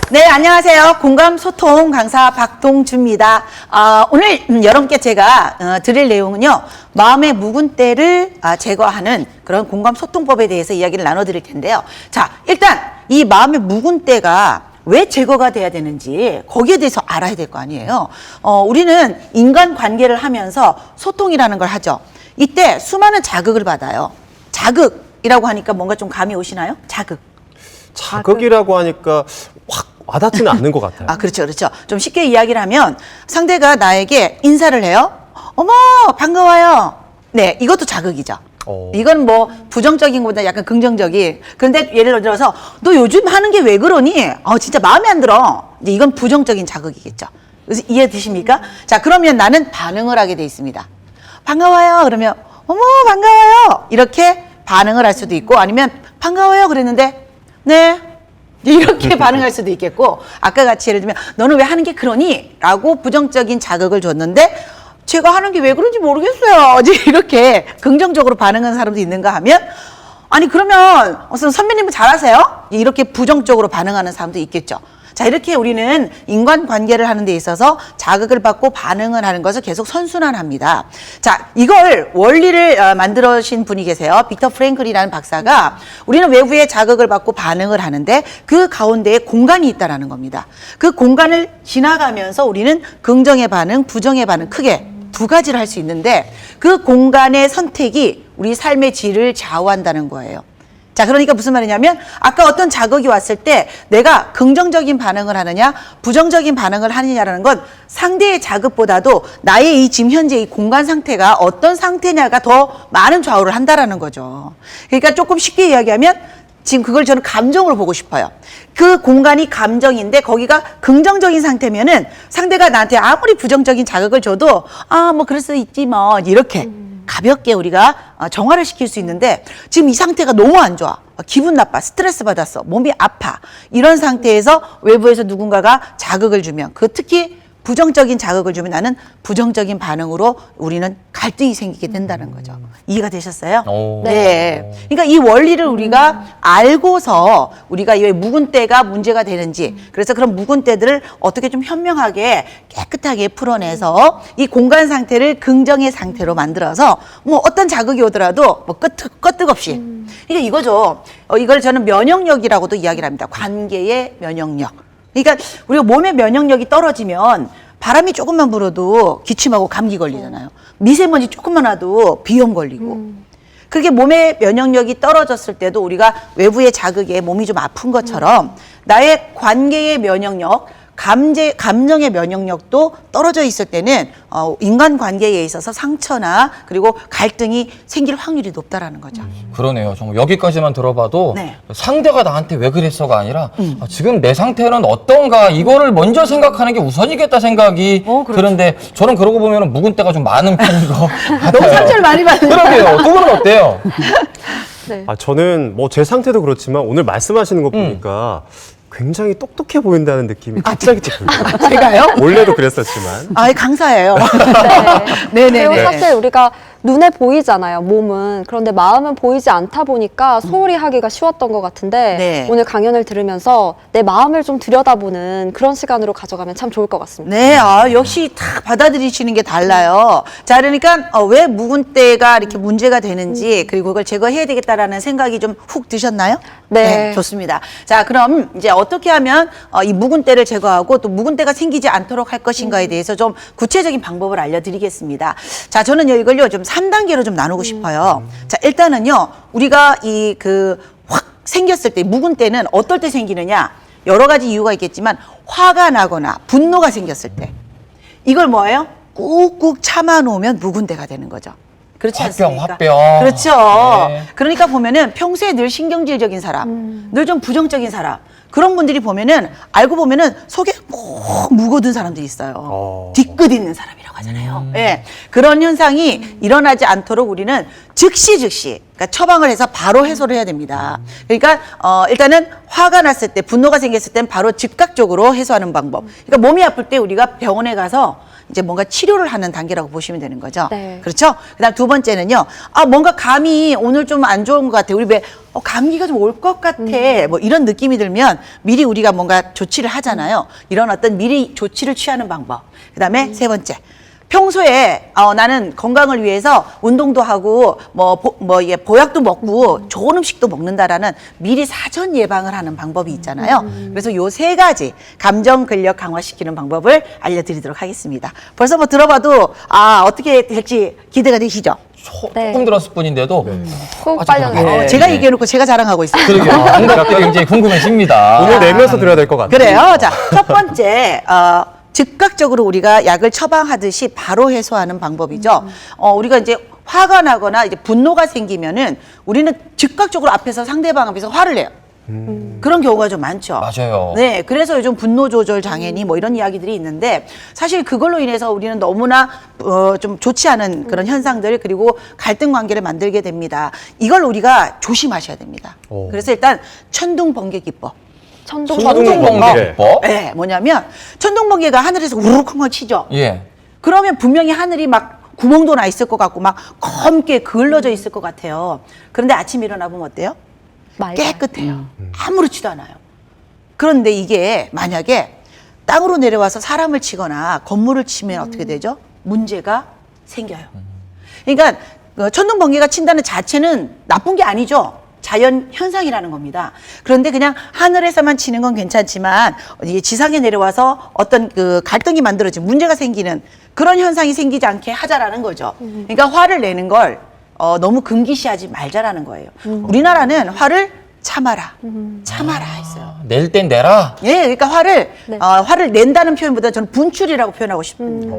네, 안녕하세요. 공감 소통 강사 박동주입니다. 오늘 여러분께 제가 드릴 내용은요, 마음의 묵은 때를 제거하는 그런 공감 소통법에 대해서 이야기를 나눠드릴 텐데요. 자, 일단 이 마음의 묵은 때가 왜 제거가 돼야 되는지 거기에 대해서 알아야 될 거 아니에요. 우리는 인간 관계를 하면서 소통이라는 걸 하죠. 이때 수많은 자극을 받아요. 자극이라고 하니까 뭔가 좀 감이 오시나요? 자극이라고 하니까 확 와닿지는 않는 것 같아요. 그렇죠. 좀 쉽게 이야기를 하면 상대가 나에게 인사를 해요. 어머, 반가워요. 네, 이것도 자극이죠. 이건 뭐 부정적인 것보다 약간 긍정적인. 그런데 예를 들어서 너 요즘 하는 게 왜 그러니? 진짜 마음에 안 들어. 이제 이건 부정적인 자극이겠죠. 그래서 이해되십니까? 자, 그러면 나는 반응을 하게 돼 있습니다. 반가워요. 그러면 어머, 반가워요. 이렇게 반응을 할 수도 있고, 아니면 반가워요. 그랬는데 네. 이렇게 반응할 수도 있겠고, 아까 같이 예를 들면 너는 왜 하는 게 그러니? 라고 부정적인 자극을 줬는데 제가 하는 게 왜 그런지 모르겠어요. 이렇게 긍정적으로 반응하는 사람도 있는가 하면, 아니 그러면 선배님은 잘하세요? 이렇게 부정적으로 반응하는 사람도 있겠죠. 자, 이렇게 우리는 인간관계를 하는 데 있어서 자극을 받고 반응을 하는 것을 계속 선순환합니다. 자, 이걸 원리를 만들어신 분이 계세요. 빅터 프랭클이라는 박사가 우리는 외부의 자극을 받고 반응을 하는데 그 가운데에 공간이 있다는 겁니다. 그 공간을 지나가면서 우리는 긍정의 반응, 부정의 반응 크게 두 가지를 할 수 있는데 그 공간의 선택이 우리 삶의 질을 좌우한다는 거예요. 자, 그러니까 무슨 말이냐면 아까 어떤 자극이 왔을 때 내가 긍정적인 반응을 하느냐 부정적인 반응을 하느냐라는 건 상대의 자극보다도 나의 이 지금 현재 이 공간 상태가 어떤 상태냐가 더 많은 좌우를 한다라는 거죠. 그러니까 조금 쉽게 이야기하면 지금 그걸 저는 감정으로 보고 싶어요. 그 공간이 감정인데 거기가 긍정적인 상태면은 상대가 나한테 아무리 부정적인 자극을 줘도 뭐 그럴 수 있지 뭐 이렇게 가볍게 우리가 정화를 시킬 수 있는데 지금 이 상태가 너무 안 좋아. 기분 나빠. 스트레스 받았어. 몸이 아파. 이런 상태에서 외부에서 누군가가 자극을 주면, 특히 부정적인 자극을 주면 나는 부정적인 반응으로 우리는 갈등이 생기게 된다는 거죠. 이해가 되셨어요? 네. 그러니까 이 원리를 우리가 알고서 우리가 왜 묵은 때가 문제가 되는지, 그래서 그런 묵은 때들을 어떻게 좀 현명하게 깨끗하게 풀어내서 이 공간 상태를 긍정의 상태로 만들어서 뭐 어떤 자극이 오더라도 뭐 끄떡없이. 그러니까 이거죠. 이걸 저는 면역력이라고도 이야기를 합니다. 관계의 면역력. 그러니까 우리가 몸의 면역력이 떨어지면 바람이 조금만 불어도 기침하고 감기 걸리잖아요. 미세먼지 조금만 와도 비염 걸리고. 그렇게 몸의 면역력이 떨어졌을 때도 우리가 외부의 자극에 몸이 좀 아픈 것처럼 나의 관계의 면역력, 감정의 면역력도 떨어져 있을 때는 인간관계에 있어서 상처나 그리고 갈등이 생길 확률이 높다라는 거죠. 그러네요. 정말 여기까지만 들어봐도 네. 상대가 나한테 왜 그랬어가 아니라 지금 내 상태는 어떤가 이거를 먼저 생각하는 게 우선이겠다 생각이 드는데 저는 그러고 보면 묵은 때가 좀 많은 편인 것 같아요. 너무 상처를 많이 받는. 그러게요. 두 분은 어때요? 네. 저는 뭐 제 상태도 그렇지만 오늘 말씀하시는 거 보니까 굉장히 똑똑해 보인다는 느낌이 갑자기 들어요. 제가요? 원래도 그랬었지만. 강사예요. 그리고 네네네. 사실 우리가 눈에 보이잖아요, 몸은. 그런데 마음은 보이지 않다 보니까 소홀히 하기가 쉬웠던 것 같은데 네. 오늘 강연을 들으면서 내 마음을 좀 들여다보는 그런 시간으로 가져가면 참 좋을 것 같습니다. 네, 역시 다 받아들이시는 게 달라요. 자, 그러니까 왜 묵은 때가 이렇게 문제가 되는지 그리고 그걸 제거해야 되겠다라는 생각이 좀 훅 드셨나요? 네. 좋습니다. 자, 그럼 이제 어떻게 하면 이 묵은 때를 제거하고 또 묵은 때가 생기지 않도록 할 것인가에 대해서 좀 구체적인 방법을 알려드리겠습니다. 자, 저는요 이걸요 좀 3단계로 좀 나누고 싶어요. 자, 일단은요 우리가 확 생겼을 때 묵은 때는 어떨 때 생기느냐, 여러 가지 이유가 있겠지만 화가 나거나 분노가 생겼을 때 이걸 뭐예요? 꾹꾹 참아 놓으면 묵은 때가 되는 거죠. 그렇지 않습니까? 화병. 그렇죠. 네. 그러니까 보면은 평소에 늘 신경질적인 사람, 늘 좀 부정적인 사람, 그런 분들이 보면은 알고 보면은 속에 꼭 묵어둔 사람들이 있어요. 뒤끝 있는 사람이라고 하잖아요. 예. 그런 현상이 일어나지 않도록 우리는 즉시 그러니까 처방을 해서 바로 해소를 해야 됩니다. 그러니까 일단은 화가 났을 때, 분노가 생겼을 땐 바로 즉각적으로 해소하는 방법. 그러니까 몸이 아플 때 우리가 병원에 가서 이제 뭔가 치료를 하는 단계라고 보시면 되는 거죠. 네. 그렇죠? 그다음 두 번째는요. 뭔가 감이 오늘 좀 안 좋은 것 같아. 우리 왜 감기가 좀 올 것 같아. 뭐 이런 느낌이 들면 미리 우리가 뭔가 조치를 하잖아요. 이런 어떤 미리 조치를 취하는 방법. 그다음에 세 번째. 평소에 나는 건강을 위해서 운동도 하고 이게 보약도 먹고 좋은 음식도 먹는다라는 미리 사전 예방을 하는 방법이 있잖아요. 그래서 요 세 가지 감정 근력 강화시키는 방법을 알려드리도록 하겠습니다. 벌써 뭐 들어봐도 어떻게 될지 기대가 되시죠? 네. 조금 들었을 뿐인데도 꼭 아주 빨려나요. 네. 제가 얘기해놓고 제가 자랑하고 있어요. 그러게요. 응답도 굉장히 궁금해집니다. 오늘 내면서 들어야 될 것 같아요. 그래요. 자, 첫 번째, 즉각적으로 우리가 약을 처방하듯이 바로 해소하는 방법이죠. 우리가 이제 화가 나거나 이제 분노가 생기면은 우리는 즉각적으로 앞에서 상대방 앞에서 화를 내요. 그런 경우가 좀 많죠. 맞아요. 네, 그래서 요즘 분노 조절 장애니 뭐 이런 이야기들이 있는데 사실 그걸로 인해서 우리는 너무나 좀 좋지 않은 그런 현상들 그리고 갈등 관계를 만들게 됩니다. 이걸 우리가 조심하셔야 됩니다. 오. 그래서 일단 천둥 번개 기법. 천둥번개 기법. 네, 뭐냐면 천둥번개가 하늘에서 우르륵 한번 치죠. 예. 그러면 분명히 하늘이 막 구멍도 나 있을 것 같고 막 검게 그을러져 있을 것 같아요. 그런데 아침 일어나 보면 어때요? 맑아요. 깨끗해요. 아무렇지도 않아요. 그런데 이게 만약에 땅으로 내려와서 사람을 치거나 건물을 치면 어떻게 되죠? 문제가 생겨요. 그러니까 천둥번개가 친다는 자체는 나쁜 게 아니죠. 자연 현상이라는 겁니다. 그런데 그냥 하늘에서만 치는 건 괜찮지만 이게 지상에 내려와서 어떤 그 갈등이 만들어지면 문제가 생기는 그런 현상이 생기지 않게 하자라는 거죠. 그러니까 화를 내는 걸 너무 금기시하지 말자라는 거예요. 우리나라는 화를 참아라, 참아라 했어요. 낼 땐 내라. 예, 그러니까 화를 네. 화를 낸다는 표현보다 저는 분출이라고 표현하고 싶습니다.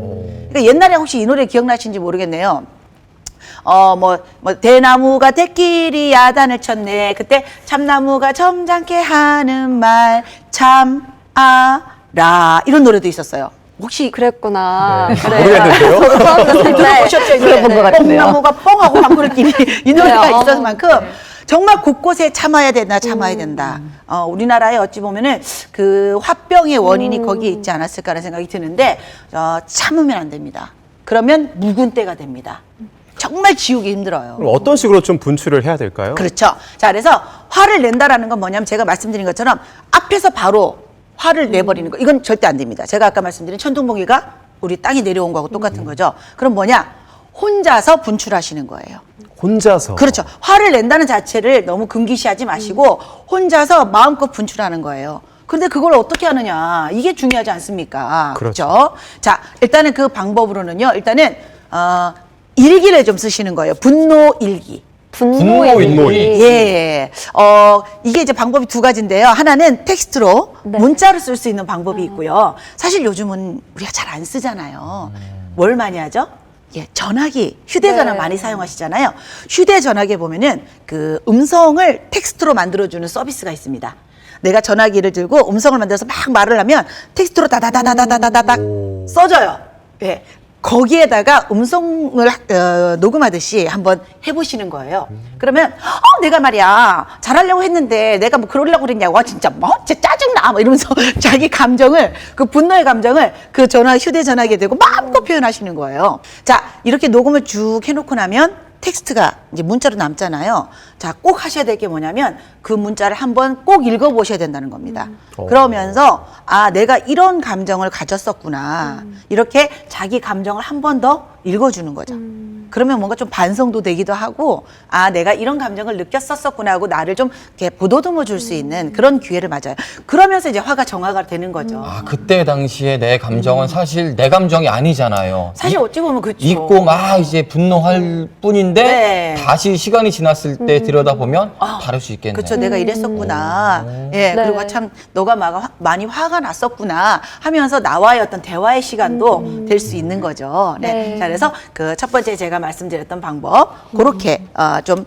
그러니까 옛날에 혹시 이 노래 기억나시는지 모르겠네요. 대나무가 대끼리 야단을 쳤네. 그때 참나무가 점잖게 하는 말 참아라 이런 노래도 있었어요. 혹시 그랬구나. 네. 그래요. 모르겠는데요? 들어보셨죠? 이 노래? 들어본 것 같은데요. 뽕나무가 뻥하고 방구를끼리 이 노래가 네, 있었을 만큼 정말 곳곳에 참아야 된다. 우리나라에 어찌 보면은 그 화병의 원인이 거기에 있지 않았을까라는 생각이 드는데 참으면 안 됩니다. 그러면 묵은 때가 됩니다. 정말 지우기 힘들어요. 그럼 어떤 식으로 좀 분출을 해야 될까요? 그렇죠. 자, 그래서 화를 낸다라는 건 뭐냐면 제가 말씀드린 것처럼 앞에서 바로 화를 내버리는 거. 이건 절대 안 됩니다. 제가 아까 말씀드린 천둥번개가 우리 땅에 내려온 거하고 똑같은 거죠. 그럼 뭐냐? 혼자서 분출하시는 거예요. 혼자서. 그렇죠. 화를 낸다는 자체를 너무 금기시하지 마시고 혼자서 마음껏 분출하는 거예요. 근데 그걸 어떻게 하느냐. 이게 중요하지 않습니까? 그렇죠. 자, 일단은 그 방법으로는요. 일단은 일기를 좀 쓰시는 거예요. 분노 일기. 분노의 분노의 일기. 예. 이게 이제 방법이 두 가지인데요. 하나는 텍스트로 네. 문자를 쓸 수 있는 방법이 있고요. 사실 요즘은 우리가 잘 안 쓰잖아요. 뭘 많이 하죠? 예, 전화기, 휴대전화 네. 많이 사용하시잖아요. 휴대전화기에 보면은 그 음성을 텍스트로 만들어주는 서비스가 있습니다. 내가 전화기를 들고 음성을 만들어서 막 말을 하면 텍스트로 다다다다다다다닥 오. 써져요. 예. 거기에다가 음성을 녹음하듯이 한번 해보시는 거예요. 그러면 내가 말이야 잘하려고 했는데 내가 뭐 그러려고 그랬냐고 진짜 진짜 짜증나 뭐 이러면서 자기 감정을 그 분노의 감정을 그 휴대전화기에 대고 마음껏 표현하시는 거예요. 자, 이렇게 녹음을 쭉 해놓고 나면 텍스트가 이제 문자로 남잖아요. 자, 꼭 하셔야 될 게 뭐냐면 그 문자를 한번 꼭 읽어보셔야 된다는 겁니다. 그러면서 내가 이런 감정을 가졌었구나. 이렇게 자기 감정을 한 번 더 읽어주는 거죠. 그러면 뭔가 좀 반성도 되기도 하고 내가 이런 감정을 느꼈었구나 하고 나를 좀 이렇게 보도듬어 줄 수 있는 그런 기회를 맞아요. 그러면서 이제 화가 정화가 되는 거죠. 그때 당시에 내 감정은 사실 내 감정이 아니잖아요. 사실 어찌 보면 그렇죠. 잊고 막 이제 분노할 뿐인데 네. 다시 시간이 지났을 때 들여다보면 다를 수 있겠네요. 그렇죠. 내가 이랬었구나. 예, 네. 그리고 참 너가 많이 화가 났었구나 하면서 나와의 어떤 대화의 시간도 될 수 있는 거죠. 네. 네. 자, 그래서 그 첫 번째 제가 말씀드렸던 방법 그렇게 좀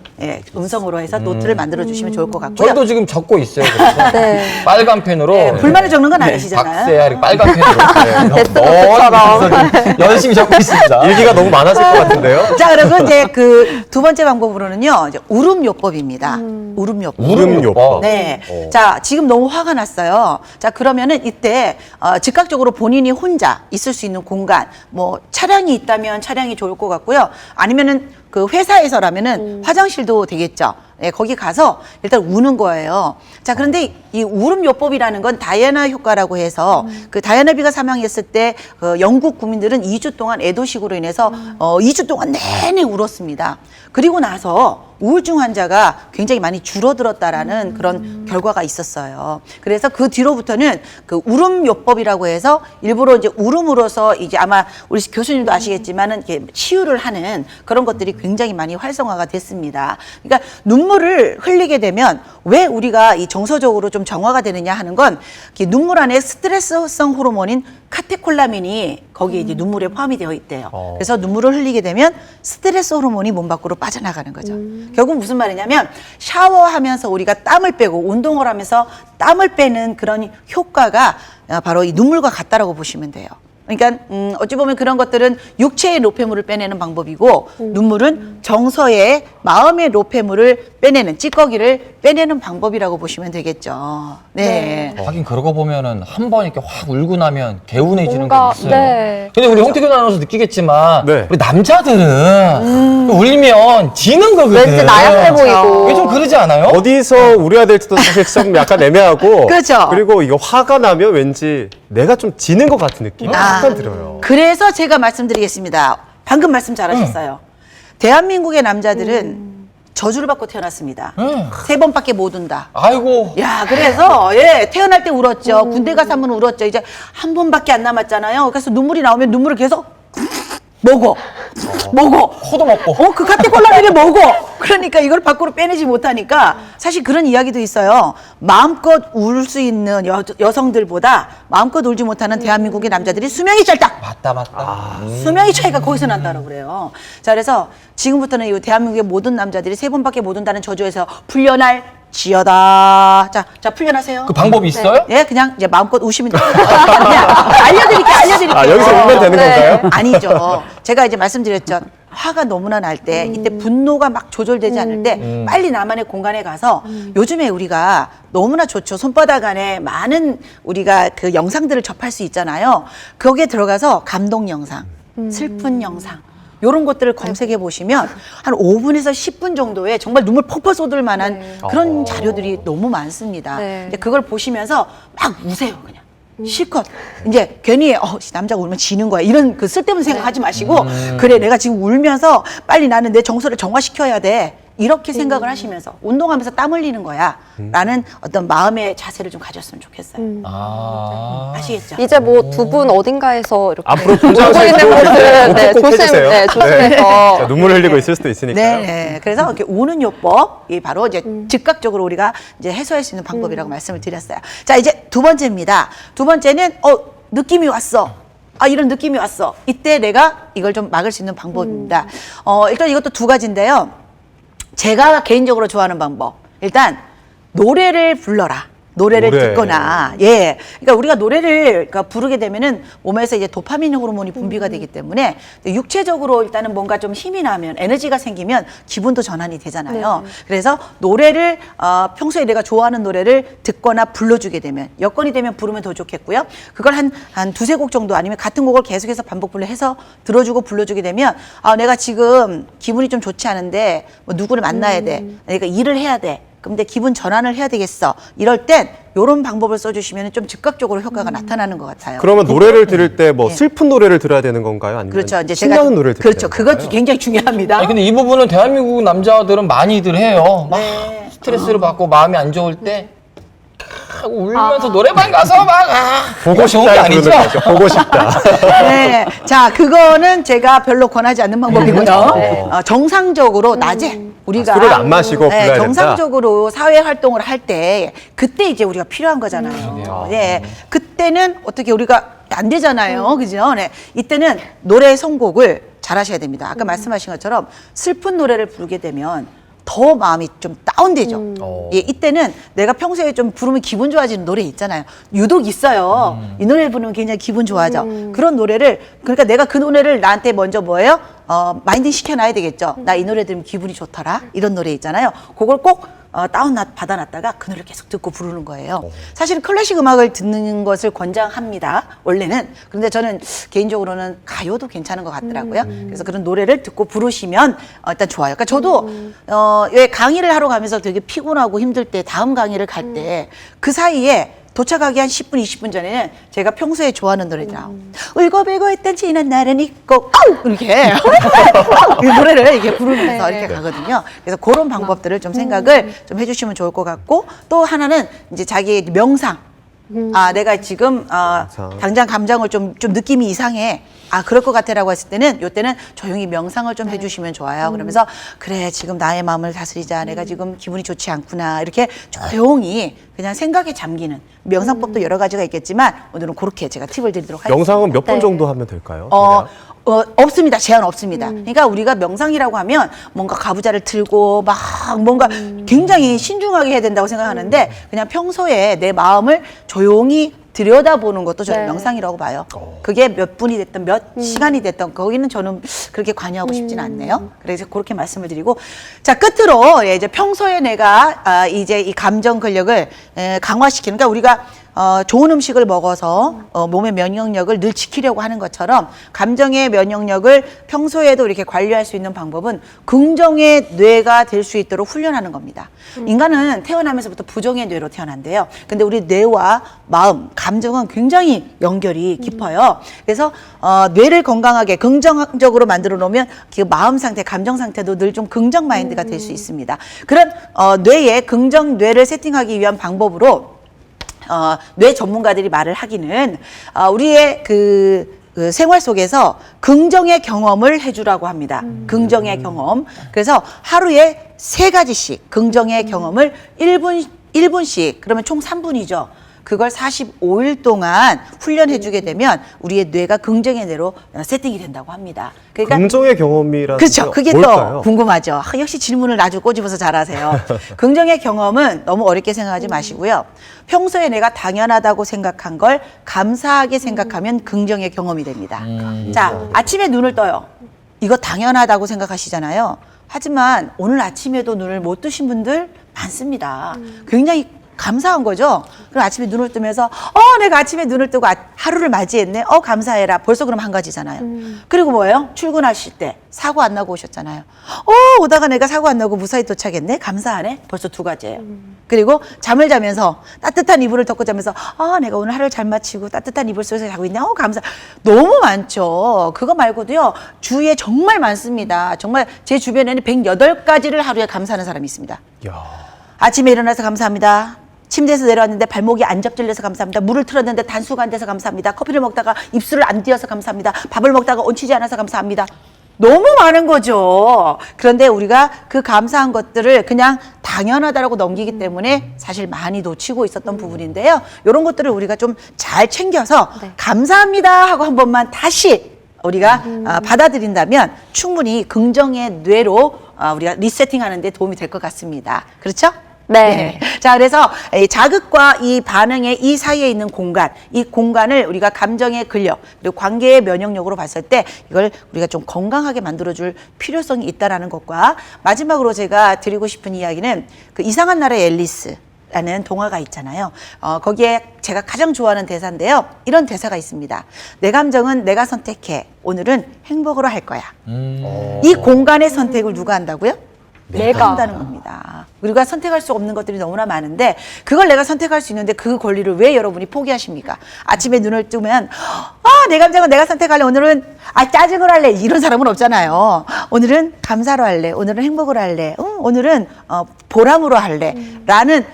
음성으로 해서 노트를 만들어 주시면 좋을 것 같고요. 저희도 지금 적고 있어요. 그래서 네. 빨간 펜으로 네, 불만을 적는 건 아니시잖아요. 박세아 이렇게 빨간 펜으로 데스노트처럼. 열심히 적고 있습니다. 일기가 너무 많아질 것 같은데요? 자, 그리고 이제 그 두 번째 방법으로는요, 이제 울음요법입니다. 울음요법. 울음요법. 네. 자, 지금 너무 화가 났어요. 자, 그러면은 이때 즉각적으로 본인이 혼자 있을 수 있는 공간, 뭐 차량이 있다면 차량이 좋을 것 같고요. 아니면은 그 회사에서라면은 화장실도 되겠죠. 네, 거기 가서 일단 우는 거예요. 자, 그런데 이 울음요법이라는 건 다이애나 효과라고 해서 그 다이애나비가 사망했을 때 그 영국 국민들은 2주 동안 애도식으로 인해서 2주 동안 내내 울었습니다. 그리고 나서 우울증 환자가 굉장히 많이 줄어들었다라는 그런 결과가 있었어요. 그래서 그 뒤로부터는 그 울음요법이라고 해서 일부러 이제 울음으로써 이제 아마 우리 교수님도 아시겠지만은 이렇게 치유를 하는 그런 것들이 굉장히 많이 활성화가 됐습니다. 그러니까 눈물을 흘리게 되면 왜 우리가 이 정서적으로 좀 정화가 되느냐 하는 건 눈물 안에 스트레스성 호르몬인 카테콜라민이 거기에 이제 눈물에 포함이 되어 있대요. 그래서 눈물을 흘리게 되면 스트레스 호르몬이 몸 밖으로 빠져나가는 거죠. 결국 무슨 말이냐면 샤워하면서 우리가 땀을 빼고 운동을 하면서 땀을 빼는 그런 효과가 바로 이 눈물과 같다라고 보시면 돼요. 그러니까 어찌 보면 그런 것들은 육체의 노폐물을 빼내는 방법이고 눈물은 정서의 마음의 노폐물을 빼내는 찌꺼기를 빼내는 방법이라고 보시면 되겠죠. 네. 하긴 그러고 보면은 한 번 이렇게 확 울고 나면 개운해지는 뭔가, 게 있어요. 네. 근데 우리 홍태균 아나운서 느끼겠지만 네. 우리 남자들은 울면 지는 거거든. 왠지 나약해 보이고. 이게 좀 그러지 않아요? 어디서 울어야 될지도 사실 좀 약간 애매하고. 그렇죠. 그리고 이거 화가 나면 왠지 내가 좀 지는 것 같은 느낌이 약간 들어요. 그래서 제가 말씀드리겠습니다. 방금 말씀 잘하셨어요. 대한민국의 남자들은 저주를 받고 태어났습니다. 3번밖에 못 운다. 아이고. 야, 그래서 태어날 때 울었죠. 군대 가서 한번 울었죠. 이제 한 번밖에 안 남았잖아요. 그래서 눈물이 나오면 눈물을 계속 먹어. 코도 먹고. 그 카테콜라민을 먹어. 그러니까 이걸 밖으로 빼내지 못하니까 사실 그런 이야기도 있어요. 마음껏 울 수 있는 여성들보다 마음껏 울지 못하는 대한민국의 남자들이 수명이 짧다. 맞다. 수명의 차이가 거기서 난다고 그래요. 자, 그래서 지금부터는 이 대한민국의 모든 남자들이 3번밖에 못 온다는 저주에서 풀려날 지어다. 자, 풀려나세요. 그 방법이 있어요? 예, 그냥 이제 마음껏 우시면 돼요. 그냥 알려드릴게요. 아, 여기서 울면 되는 건가요? 아니죠. 제가 이제 말씀드렸죠. 화가 너무나 날 때, 이때 분노가 막 조절되지 않을 때, 빨리 나만의 공간에 가서, 요즘에 우리가 너무나 좋죠. 손바닥 안에 많은 우리가 그 영상들을 접할 수 있잖아요. 거기에 들어가서 감동 영상, 슬픈 영상, 요런 것들을 검색해 보시면 한 5분에서 10분 정도의 정말 눈물 퍽퍽 쏟을 만한 그런 자료들이 너무 많습니다. 네. 이제 그걸 보시면서 막 우세요, 그냥. 실컷 이제 괜히 남자가 울면 지는 거야 이런 그 쓸데없는 생각하지 마시고 그래 내가 지금 울면서 빨리 나는 내 정서를 정화시켜야 돼 이렇게 생각을 하시면서 운동하면서 땀 흘리는 거야 라는 어떤 마음의 자세를 좀 가졌으면 좋겠어요. 아시겠죠? 이제 뭐 두 분 어딘가에서 이렇게 앞으로 울고 분장하실 있는 때 모습 네, 꼭 해주세요. 조심해서 자, 눈물 흘리고 있을 수도 있으니까요. 네. 그래서 이렇게 우는 요법이 바로 이제 즉각적으로 우리가 이제 해소할 수 있는 방법이라고 말씀을 드렸어요. 자, 이제 두 번째입니다. 두 번째는 느낌이 왔어. 이런 느낌이 왔어. 이때 내가 이걸 좀 막을 수 있는 방법입니다. 일단 이것도 두 가지인데요. 제가 개인적으로 좋아하는 방법. 일단 노래를 불러라. 노래를 노래. 듣거나, 그러니까 우리가 노래를 부르게 되면은 몸에서 이제 도파민 호르몬이 분비가 되기 때문에 육체적으로 일단은 뭔가 좀 힘이 나면 에너지가 생기면 기분도 전환이 되잖아요. 네. 그래서 노래를 평소에 내가 좋아하는 노래를 듣거나 불러주게 되면 여건이 되면 부르면 더 좋겠고요. 그걸 한 두세 곡 정도 아니면 같은 곡을 계속해서 반복 불러해서 들어주고 불러주게 되면 내가 지금 기분이 좀 좋지 않은데 뭐 누구를 만나야 돼. 내가 일을 해야 돼. 근데 기분 전환을 해야 되겠어. 이럴 땐 이런 방법을 써주시면 좀 즉각적으로 효과가 나타나는 것 같아요. 그러면 노래를 들을 때 뭐 슬픈 노래를 들어야 되는 건가요? 아니면 그렇죠. 이제 신나는 노래를 들어야 그렇죠. 되는 그것도 건가요? 굉장히 중요합니다. 아니, 근데 이 부분은 대한민국 남자들은 많이들 해요. 막 네. 스트레스를 받고 마음이 안 좋을 때 하고 울면서 노래방 가서 보고 좋은 게 싶다 아니죠? 그러는 거죠. 보고 싶다. 네. 자, 그거는 제가 별로 권하지 않는 방법이고요. 네. 정상적으로 낮에 우리가 술을 안 마시고 불러야 된다? 정상적으로 사회 활동을 할 때 그때 이제 우리가 필요한 거잖아요. 그때는 어떻게 우리가 안 되잖아요. 그죠? 네. 이때는 노래 선곡을 잘하셔야 됩니다. 아까 말씀하신 것처럼 슬픈 노래를 부르게 되면 더 마음이 좀 다운되죠. 예, 이때는 내가 평소에 좀 부르면 기분 좋아지는 노래 있잖아요. 유독 있어요. 이 노래를 부르면 굉장히 기분 좋아져. 그런 노래를, 그러니까 내가 그 노래를 나한테 먼저 뭐예요? 마인딩 시켜놔야 되겠죠. 나 이 노래 들으면 기분이 좋더라. 이런 노래 있잖아요. 그걸 꼭 다운 받아놨다가 그 노래를 계속 듣고 부르는 거예요. 사실은 클래식 음악을 듣는 것을 권장합니다. 원래는. 그런데 저는 개인적으로는 가요도 괜찮은 것 같더라고요. 그래서 그런 노래를 듣고 부르시면 일단 좋아요. 그러니까 저도 왜 강의를 하러 가면서 되게 피곤하고 힘들 때 다음 강의를 갈 때 그 사이에 도착하기 한 10분, 20분 전에는 제가 평소에 좋아하는 노래들아. 울고불고 했던 지난 날은 있고, 이렇게. 이 노래를 이렇게 부르면서 이렇게 가거든요. 그래서 그런 방법들을 좀 생각을 좀 해주시면 좋을 것 같고, 또 하나는 이제 자기의 명상. 내가 지금, 당장 감정을 좀 느낌이 이상해. 그럴 것 같아라고 했을 때는, 요때는 조용히 명상을 좀 해주시면 좋아요. 그러면서, 그래, 지금 나의 마음을 다스리자. 내가 지금 기분이 좋지 않구나. 이렇게 조용히 그냥 생각에 잠기는 명상법도 여러 가지가 있겠지만, 오늘은 그렇게 제가 팁을 드리도록 하겠습니다. 명상은 몇 번 정도 하면 될까요? 없습니다. 제한 없습니다. 그러니까 우리가 명상이라고 하면 뭔가 가부좌를 틀고 막 뭔가 굉장히 신중하게 해야 된다고 생각하는데 그냥 평소에 내 마음을 조용히 들여다보는 것도 저는 명상이라고 봐요. 그게 몇 분이 됐든 몇 시간이 됐든 거기는 저는 그렇게 관여하고 싶진 않네요. 그래서 그렇게 말씀을 드리고 자 끝으로 이제 평소에 내가 이제 이 감정 근력을 강화시키는 그러니까 우리가 좋은 음식을 먹어서 몸의 면역력을 늘 지키려고 하는 것처럼 감정의 면역력을 평소에도 이렇게 관리할 수 있는 방법은 긍정의 뇌가 될 수 있도록 훈련하는 겁니다. 인간은 태어나면서부터 부정의 뇌로 태어난대요. 근데 우리 뇌와 마음, 감정은 굉장히 연결이 깊어요. 그래서 뇌를 건강하게 긍정적으로 만들어 놓으면 그 마음 상태, 감정 상태도 늘 좀 긍정 마인드가 될 수 있습니다. 그런 뇌에 긍정 뇌를 세팅하기 위한 방법으로 뇌 전문가들이 말을 하기는 우리의 그 생활 속에서 긍정의 경험을 해주라고 합니다. 긍정의 경험. 그래서 하루에 3가지씩 긍정의 경험을 1분씩 그러면 총 3분이죠. 그걸 45일 동안 훈련해주게 되면 우리의 뇌가 긍정의 뇌로 세팅이 된다고 합니다. 그러니까 긍정의 경험이라는 그렇죠. 게 그게 뭘까요? 또 궁금하죠. 역시 질문을 아주 꼬집어서 잘하세요. 긍정의 경험은 너무 어렵게 생각하지 마시고요. 평소에 내가 당연하다고 생각한 걸 감사하게 생각하면 긍정의 경험이 됩니다. 자, 아침에 눈을 떠요. 이거 당연하다고 생각하시잖아요. 하지만 오늘 아침에도 눈을 못 뜨신 분들 많습니다. 굉장히 감사한 거죠. 그럼 아침에 눈을 뜨면서 내가 아침에 눈을 뜨고 하루를 맞이했네. 감사해라. 벌써 그럼 한 가지잖아요. 그리고 뭐예요? 출근하실 때 사고 안 나고 오셨잖아요. 오다가 내가 사고 안 나고 무사히 도착했네. 감사하네. 벌써 2가지예요. 그리고 잠을 자면서 따뜻한 이불을 덮고 자면서 내가 오늘 하루를 잘 마치고 따뜻한 이불 속에서 자고 있네. 감사. 너무 많죠. 그거 말고도요. 주위에 정말 많습니다. 정말 제 주변에는 108가지를 하루에 감사하는 사람이 있습니다. 야. 아침에 일어나서 감사합니다. 침대에서 내려왔는데 발목이 안 접질려서 감사합니다. 물을 틀었는데 단수가 안 돼서 감사합니다. 커피를 먹다가 입술을 안 띄어서 감사합니다. 밥을 먹다가 얹히지 않아서 감사합니다. 너무 많은 거죠. 그런데 우리가 그 감사한 것들을 그냥 당연하다라고 넘기기 때문에 사실 많이 놓치고 있었던 부분인데요. 이런 것들을 우리가 좀 잘 챙겨서 감사합니다 하고 한 번만 다시 우리가 받아들인다면 충분히 긍정의 뇌로 우리가 리세팅하는 데 도움이 될 것 같습니다. 그렇죠? 네. 자, 그래서 이 자극과 이 반응의 이 사이에 있는 공간, 이 공간을 우리가 감정의 근력, 그리고 관계의 면역력으로 봤을 때 이걸 우리가 좀 건강하게 만들어줄 필요성이 있다라는 것과 마지막으로 제가 드리고 싶은 이야기는 그 이상한 나라의 앨리스. 라는 동화가 있잖아요. 거기에 제가 가장 좋아하는 대사인데요. 이런 대사가 있습니다. 내 감정은 내가 선택해. 오늘은 행복으로 할 거야. 이 공간의 선택을 누가 한다고요? 내가 한다는 겁니다. 우리가 선택할 수 없는 것들이 너무나 많은데 그걸 내가 선택할 수 있는데 그 권리를 왜 여러분이 포기하십니까? 아침에 눈을 뜨면 내 감정은 내가 선택할래. 오늘은 짜증을 할래. 이런 사람은 없잖아요. 오늘은 감사로 할래. 오늘은 행복으로 할래. 오늘은 보람으로 할래. 라는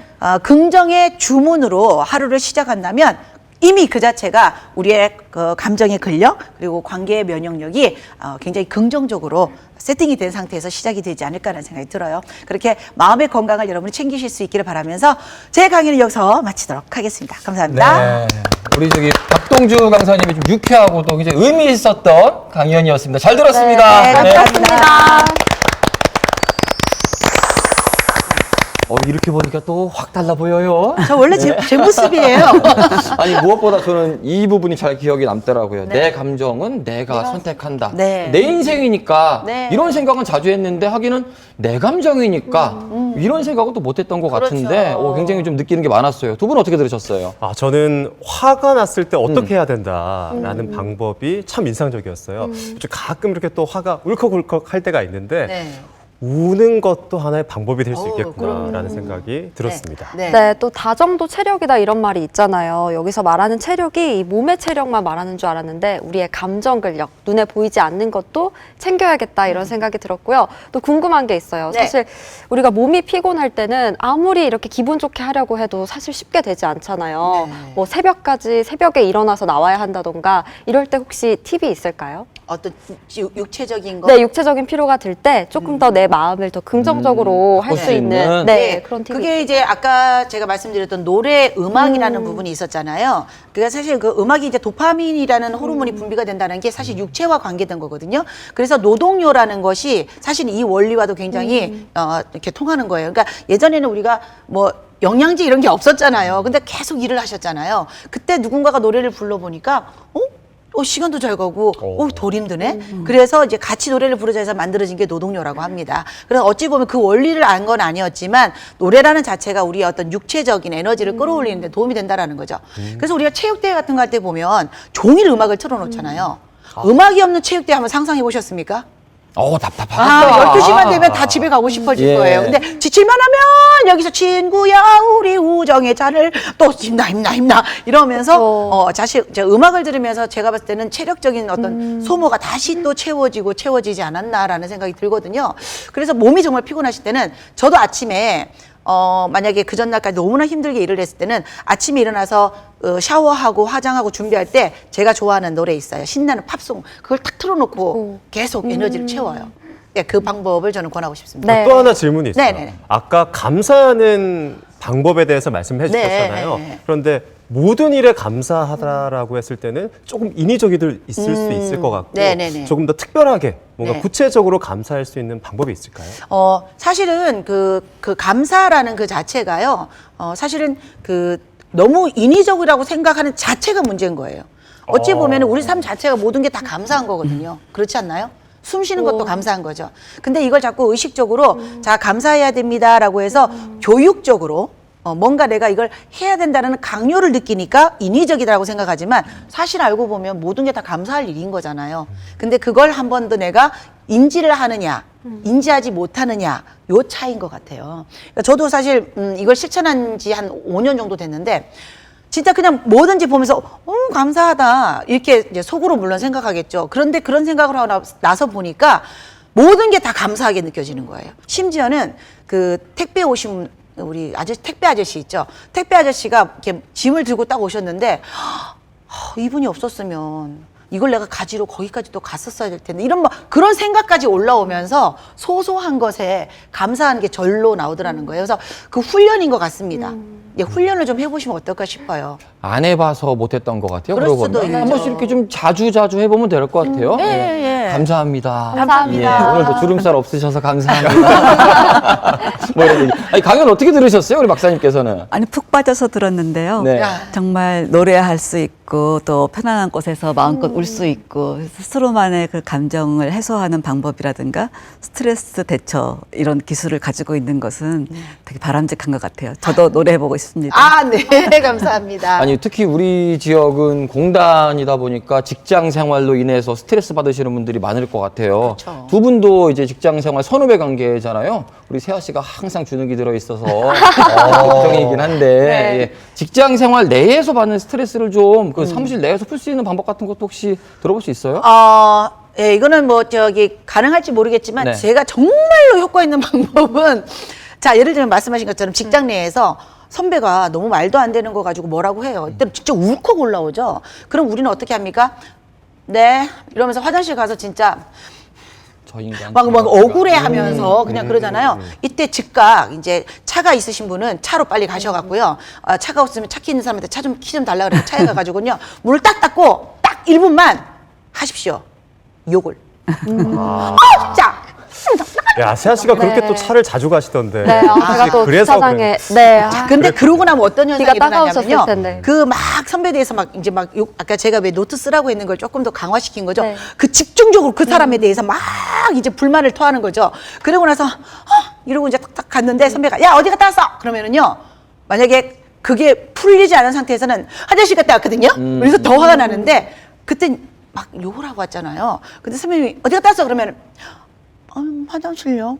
긍정의 주문으로 하루를 시작한다면 이미 그 자체가 우리의 그 감정의 근력 그리고 관계의 면역력이 굉장히 긍정적으로 세팅이 된 상태에서 시작이 되지 않을까라는 생각이 들어요. 그렇게 마음의 건강을 여러분이 챙기실 수 있기를 바라면서 제 강의는 여기서 마치도록 하겠습니다. 감사합니다. 네. 우리 저기 박동주 강사님이 좀 유쾌하고도 굉장히 의미 있었던 강연이었습니다. 잘 들었습니다. 네, 감사합니다. 이렇게 보니까 또 확 달라 보여요. 저 원래 제 모습이에요. 아니 무엇보다 저는 이 부분이 잘 기억에 남더라고요. 내 감정은 내가 선택한다. 네. 내 인생이니까 네. 이런 생각은 자주 했는데 하기는 내 감정이니까 이런 생각은 또 못했던 것 그렇죠. 같은데 굉장히 좀 느끼는 게 많았어요. 두 분 어떻게 들으셨어요? 저는 화가 났을 때 어떻게 해야 된다라는 방법이 참 인상적이었어요. 가끔 이렇게 또 화가 울컥울컥 할 때가 있는데 네. 우는 것도 하나의 방법이 될 수 그럼요. 있겠구나라는 생각이 들었습니다. 네. 네, 또 다정도 체력이다 이런 말이 있잖아요. 여기서 말하는 체력이 이 몸의 체력만 말하는 줄 알았는데 우리의 감정 근력, 눈에 보이지 않는 것도 챙겨야겠다 이런 생각이 들었고요. 또 궁금한 게 있어요. 네. 사실 우리가 몸이 피곤할 때는 아무리 이렇게 기분 좋게 하려고 해도 사실 쉽게 되지 않잖아요. 네. 뭐 새벽에 일어나서 나와야 한다던가 이럴 때 혹시 팁이 있을까요? 어떤 육체적인 거? 네, 육체적인 피로가 들 때 조금 더 내 마음을 더 긍정적으로 할 바꿀 수 수 있는 있는. 네, 그런 팁이 그게 이제 아까 제가 말씀드렸던 노래 음악이라는 부분이 있었잖아요. 그러니까 사실 그 음악이 이제 도파민이라는 호르몬이 분비가 된다는 게 사실 육체와 관계된 거거든요. 그래서 노동요라는 것이 사실 이 원리와도 굉장히 이렇게 통하는 거예요. 그러니까 예전에는 우리가 뭐 영양제 이런 게 없었잖아요. 근데 계속 일을 하셨잖아요. 그때 누군가가 노래를 불러보니까 시간도 잘 가고, 덜 힘드네? 그래서 이제 같이 노래를 부르자 해서 만들어진 게 노동요라고 합니다. 그래서 어찌 보면 그 원리를 안 건 아니었지만, 노래라는 자체가 우리의 어떤 육체적인 에너지를 끌어올리는 데 도움이 된다라는 거죠. 그래서 우리가 체육대회 같은 거 할 때 보면, 종일 음악을 틀어놓잖아요. 음악이 없는 체육대회 한번 상상해 보셨습니까? 답답하다. 12시만 되면 다 집에 가고 싶어질 예. 거예요. 근데 지칠만 하면 여기서 친구야 우리 우정의 잔을 또 힘나 이러면서 제 음악을 들으면서 제가 봤을 때는 체력적인 어떤 소모가 다시 또 채워지지 않았나라는 생각이 들거든요. 그래서 몸이 정말 피곤하실 때는 저도 아침에 만약에 그 전날까지 너무나 힘들게 일을 했을 때는 아침에 일어나서 샤워하고 화장하고 준비할 때 제가 좋아하는 노래 있어요. 신나는 팝송. 그걸 탁 틀어놓고 계속 에너지를 채워요. 네, 그 방법을 저는 권하고 싶습니다. 네. 또 하나 질문이 있어요. 네네네. 아까 감사하는 방법에 대해서 말씀해 주셨잖아요. 네. 그런데 모든 일에 감사하다라고 했을 때는 조금 인위적이 있을 수 있을 것 같고 네네네. 조금 더 특별하게 뭔가 네. 구체적으로 감사할 수 있는 방법이 있을까요? 사실은 그 감사라는 그 자체가요, 사실은 너무 인위적이라고 생각하는 자체가 문제인 거예요. 어찌 보면 우리 삶 자체가 모든 게 다 감사한 거거든요. 그렇지 않나요? 숨 쉬는 것도 감사한 거죠. 근데 이걸 자꾸 의식적으로 자, 감사해야 됩니다라고 해서 교육적으로 뭔가 내가 이걸 해야 된다는 강요를 느끼니까 인위적이라고 생각하지만 사실 알고 보면 모든 게 다 감사할 일인 거잖아요. 근데 그걸 한 번 더 내가 인지를 하느냐, 인지하지 못하느냐, 요 차이인 것 같아요. 그러니까 저도 사실 이걸 실천한 지 한 5년 정도 됐는데 진짜 그냥 뭐든지 보면서 감사하다 이렇게 이제 속으로 물론 생각하겠죠. 그런데 그런 생각을 하고 나서 보니까 모든 게 다 감사하게 느껴지는 거예요. 심지어는 그 택배 오신 우리 택배 아저씨 있죠. 택배 아저씨가 이렇게 짐을 들고 딱 오셨는데 이분이 없었으면 이걸 내가 가지러 거기까지 또 갔었어야 될 텐데 이런 그런 생각까지 올라오면서 소소한 것에 감사하는 게 절로 나오더라는 거예요. 그래서 그 훈련인 것 같습니다. 훈련을 좀 해보시면 어떨까 싶어요. 안 해봐서 못했던 것 같아요. 그럴 그러고 수도 보면. 한 있죠. 번씩 이렇게 좀 자주 해보면 될 것 같아요. 예. 감사합니다. 감사합니다. 예, 오늘도 주름살 없으셔서 감사합니다. 뭐 이런 얘기. 아니, 강연 어떻게 들으셨어요, 우리 박사님께서는? 아니 푹 빠져서 들었는데요. 네. 정말 노래할 수 있고 또 편안한 곳에서 마음껏 울 수 있고 스스로만의 그 감정을 해소하는 방법이라든가 스트레스 대처 이런 기술을 가지고 있는 것은 되게 바람직한 것 같아요. 저도 노래해보고 싶습니다. 네, 감사합니다. 아니, 특히 우리 지역은 공단이다 보니까 직장 생활로 인해서 스트레스 받으시는 분들이 많을 것 같아요. 그렇죠. 두 분도 이제 직장 생활 선후배 관계잖아요. 우리 세아 씨가 항상 주눅이 들어 있어서 걱정이긴 한데 예. 직장 생활 내에서 받는 스트레스를 좀 그 사무실 내에서 풀 수 있는 방법 같은 것도 혹시 들어볼 수 있어요? 예, 이거는 가능할지 모르겠지만 네. 제가 정말로 효과 있는 방법은 자, 예를 들면 말씀하신 것처럼 직장 내에서 선배가 너무 말도 안 되는 거 가지고 뭐라고 해요. 이때 진짜 울컥 올라오죠. 그럼 우리는 어떻게 합니까? 네 이러면서 화장실 가서 진짜 저 인간 막 억울해하면서 그냥 그러잖아요. 이때 즉각 이제 차가 있으신 분은 차로 빨리 가셔갖고요. 차가 없으면 차 키 있는 사람한테 차 좀 키 좀 달라 그래서 차에 가가지고요. 문을 딱 닫고 딱 1분만 하십시오. 욕을. 진짜. 야, 세아 씨가 그렇게 네. 또 차를 자주 가시던데. 네, 제가 또 그래서 주차장에 그래. 네. 자, 근데 그러고 나면 어떤 현상이 귀가 따가우셨을 일어나냐면요. 텐데. 그 막 선배에 대해서 막 이제 막 욕, 아까 제가 왜 노트 쓰라고 했는 걸 조금 더 강화시킨 거죠. 네. 그 집중적으로 그 사람에 대해서 막 이제 불만을 토하는 거죠. 그러고 나서 이러고 이제 딱 갔는데 선배가 야 어디 갔다 왔어? 그러면은요. 만약에 그게 풀리지 않은 상태에서는 화장실 갔다 왔거든요. 그래서 더 화가 나는데 그때 막 욕을 하고 왔잖아요. 근데 선배님이 어디 갔다 왔어? 그러면 화장실요.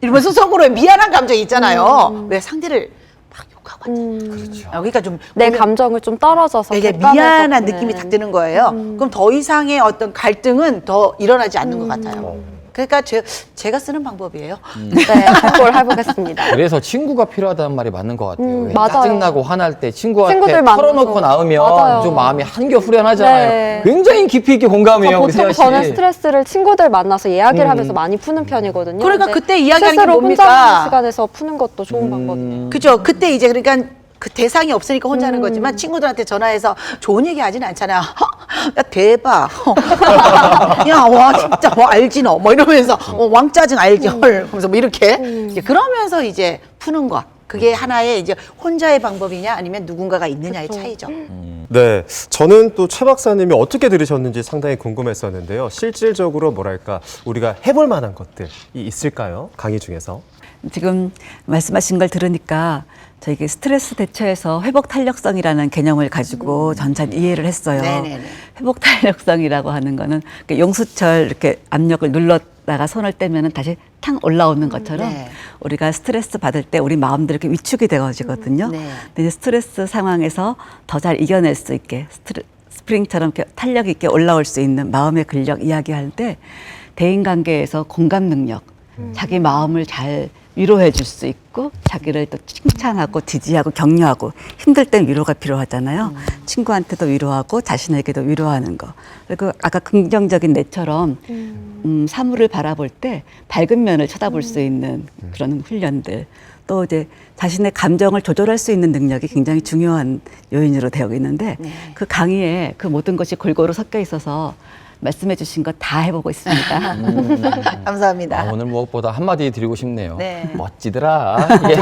이러면서 속으로 미안한 감정이 있잖아요. 왜 상대를 막 욕하고 왔잖아요. 그렇죠. 그러니까 좀 내 감정을 좀 떨어져서 되게 객관해서 미안한 보는. 느낌이 딱 드는 거예요. 그럼 더 이상의 어떤 갈등은 더 일어나지 않는 것 같아요. 그러니까 제가 쓰는 방법이에요. 네, 참고를 해보겠습니다. 그래서 친구가 필요하다는 말이 맞는 것 같아요. 왜 맞아요. 짜증나고 화날 때 친구한테 친구들 만나서. 털어놓고 나오면 맞아요. 좀 마음이 한겨 후련하잖아요. 네. 굉장히 깊이 있게 공감해요. 우리 보통 세아 씨. 저는 스트레스를 친구들 만나서 이야기를 하면서 많이 푸는 편이거든요. 그러니까 근데 그때 이야기하는 게 스스로 뭡니까? 혼자 하는 시간에서 푸는 것도 좋은 방법이네요. 그죠? 그때 이제 그러니까 그 대상이 없으니까 혼자 하는 거지만 친구들한테 전화해서 좋은 얘기 하진 않잖아. 야 대박. 야 와 진짜 뭐 알지 너. 뭐 이러면서 왕짜증 알지 헐. 그러면서 뭐 이렇게 이제 그러면서 이제 푸는 거. 그게 하나의 이제 혼자의 방법이냐 아니면 누군가가 있느냐의 차이죠. 네, 저는 또 최 박사님이 어떻게 들으셨는지 상당히 궁금했었는데요. 실질적으로 뭐랄까 우리가 해볼 만한 것들이 있을까요? 강의 중에서. 지금 말씀하신 걸 들으니까 저희 스트레스 대처에서 회복 탄력성이라는 개념을 가지고 전잘 이해를 했어요. 네네네. 회복 탄력성이라고 하는 거는 용수철 이렇게 압력을 눌렀다가 손을 떼면은 다시 탕 올라오는 것처럼 네. 우리가 스트레스 받을 때 우리 마음들이 이렇게 위축이 되어지거든요. 네. 근데 이제 스트레스 상황에서 더 잘 이겨낼 수 있게 스프링처럼 이렇게 탄력 있게 올라올 수 있는 마음의 근력 이야기할 때 대인 관계에서 공감 능력, 자기 마음을 잘 위로해 줄 수 있고 자기를 또 칭찬하고 지지하고 격려하고 힘들 땐 위로가 필요하잖아요. 친구한테도 위로하고 자신에게도 위로하는 거. 그리고 아까 긍정적인 내처럼 사물을 바라볼 때 밝은 면을 쳐다볼 수 있는 그런 훈련들. 또 이제 자신의 감정을 조절할 수 있는 능력이 굉장히 중요한 요인으로 되어 있는데 그 강의에 그 모든 것이 골고루 섞여 있어서 말씀해 주신 거 다 해보고 있습니다. 감사합니다. 오늘 무엇보다 한마디 드리고 싶네요. 네. 멋지더라. 예.